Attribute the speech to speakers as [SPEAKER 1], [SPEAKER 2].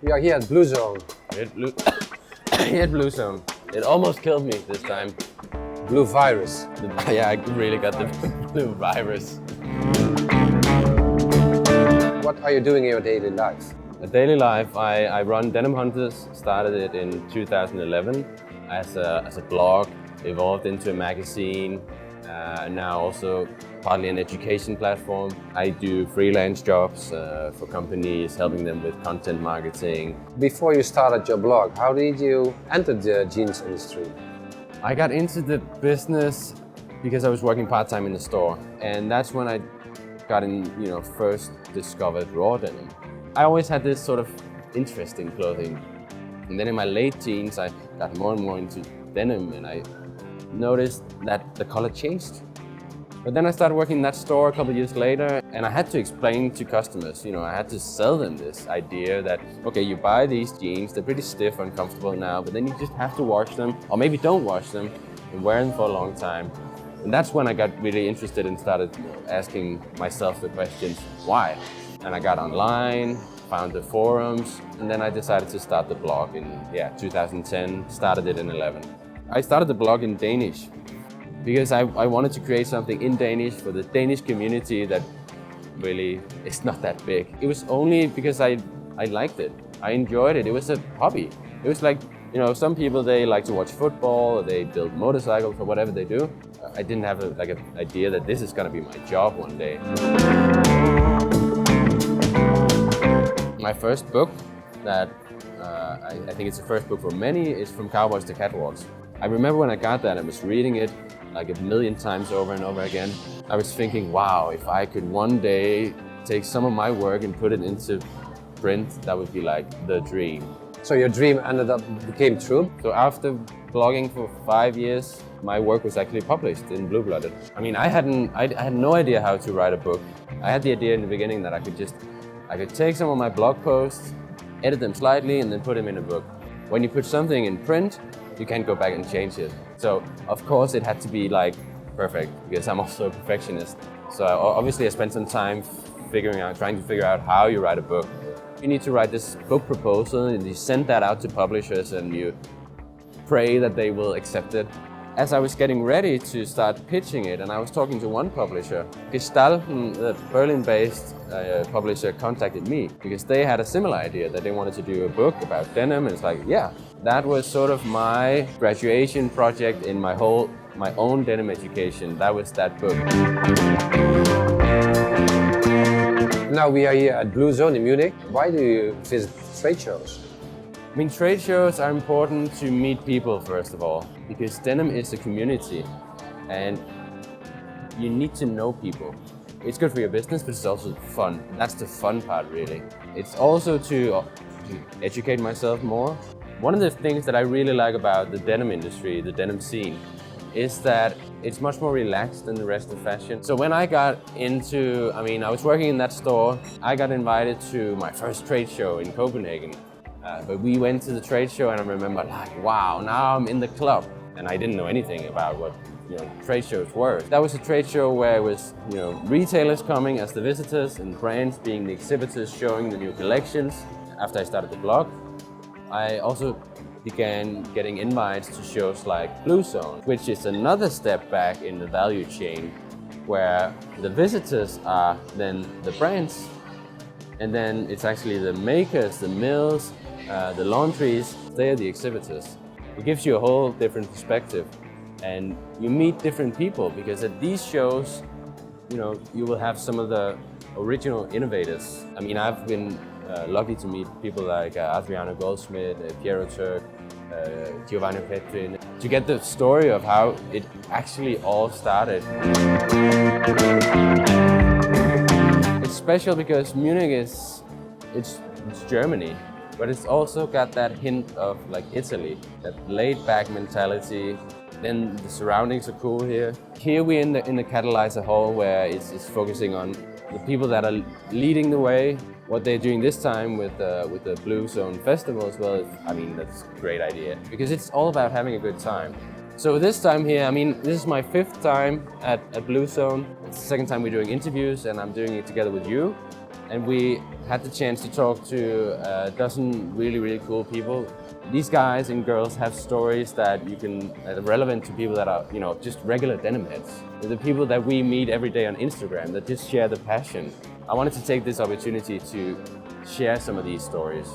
[SPEAKER 1] We are here at Bluezone.
[SPEAKER 2] Here at Bluezone. It almost killed me this time.
[SPEAKER 1] Blue virus.
[SPEAKER 2] Yeah, I really got the blue virus.
[SPEAKER 1] What are you doing in your daily life?
[SPEAKER 2] A daily life, I run Denimhunters, started it in 2011 as a blog, evolved into a magazine, now also partly an education platform. I do freelance jobs for companies, helping them with content marketing.
[SPEAKER 1] Before you started your blog, how did you enter the jeans industry?
[SPEAKER 2] I got into the business because I was working part-time in the store, and that's when I got in, first discovered raw denim. I always had this sort of interest in clothing, and then in my late teens I got more and more into denim, and I noticed that the color changed. But then I started working in that store a couple of years later, and I had to explain to customers, I had to sell them this idea that, okay, you buy these jeans, they're pretty stiff, uncomfortable now, but then you just have to wash them, or maybe don't wash them, and wear them for a long time. And that's when I got really interested and started asking myself the questions, why? And I got online, found the forums, and then I decided to start the blog in 2010, started it in 11. I started the blog in Danish because I wanted to create something in Danish for the Danish community that really is not that big. It was only because I liked it. I enjoyed it. It was a hobby. It was like, some people, they like to watch football, or they build motorcycles, or whatever they do. I didn't have an idea that this is going to be my job one day. My first book that I think it's the first book for many is From Cowboys to Catwalks. I remember when I got that, I was reading it like a million times over and over again. I was thinking, wow, if I could one day take some of my work and put it into print, that would be like the dream.
[SPEAKER 1] So your dream became true?
[SPEAKER 2] So after blogging for 5 years, my work was actually published in Blue Blooded. I mean, I had no idea how to write a book. I had the idea in the beginning that I could take some of my blog posts, edit them slightly, and then put them in a book. When you put something in print, you can't go back and change it. So of course it had to be like perfect, because I'm also a perfectionist. So obviously I spent some time trying to figure out how you write a book. You need to write this book proposal, and you send that out to publishers, and you pray that they will accept it. As I was getting ready to start pitching it, and I was talking to one publisher, Gestalten, the Berlin-based publisher, contacted me because they had a similar idea that they wanted to do a book about denim, and it's like, yeah, that was sort of my graduation project in my own denim education. That was that book.
[SPEAKER 1] Now we are here at Bluezone in Munich. Why do you visit trade shows?
[SPEAKER 2] I mean, trade shows are important to meet people, first of all, because denim is a community and you need to know people. It's good for your business, but it's also fun. That's the fun part, really. It's also to educate myself more. One of the things that I really like about the denim industry, the denim scene, is that it's much more relaxed than the rest of fashion. So when I got into, I was working in that store, I got invited to my first trade show in Copenhagen. But we went to the trade show, and I remember like, wow, now I'm in the club. And I didn't know anything about what trade shows were. That was a trade show where it was retailers coming as the visitors and brands being the exhibitors, showing the new collections. After I started the blog, I also began getting invites to shows like Bluezone, which is another step back in the value chain, where the visitors are then the brands, and then it's actually the makers, the mills, the laundries, they are the exhibitors. It gives you a whole different perspective, and you meet different people, because at these shows, you will have some of the original innovators. I've been lucky to meet people like Adriano Goldsmith, Piero Turk, Giovanni Petrin, to get the story of how it actually all started. It's special because Munich it's Germany, but it's also got that hint of like Italy, that laid-back mentality. Then the surroundings are cool here. Here we're in the catalyzer hall, where it's focusing on the people that are leading the way. What they're doing this time with the Bluezone festival as well, that's a great idea, because it's all about having a good time. So this time here, this is my 5th time at Bluezone. It's the 2nd time we're doing interviews, and I'm doing it together with you. and we had the chance to talk to a dozen really cool people. These guys and girls have stories that are relevant to people that are, just regular denim heads. They're the people that we meet every day on Instagram that just share the passion. I wanted to take this opportunity to share some of these stories.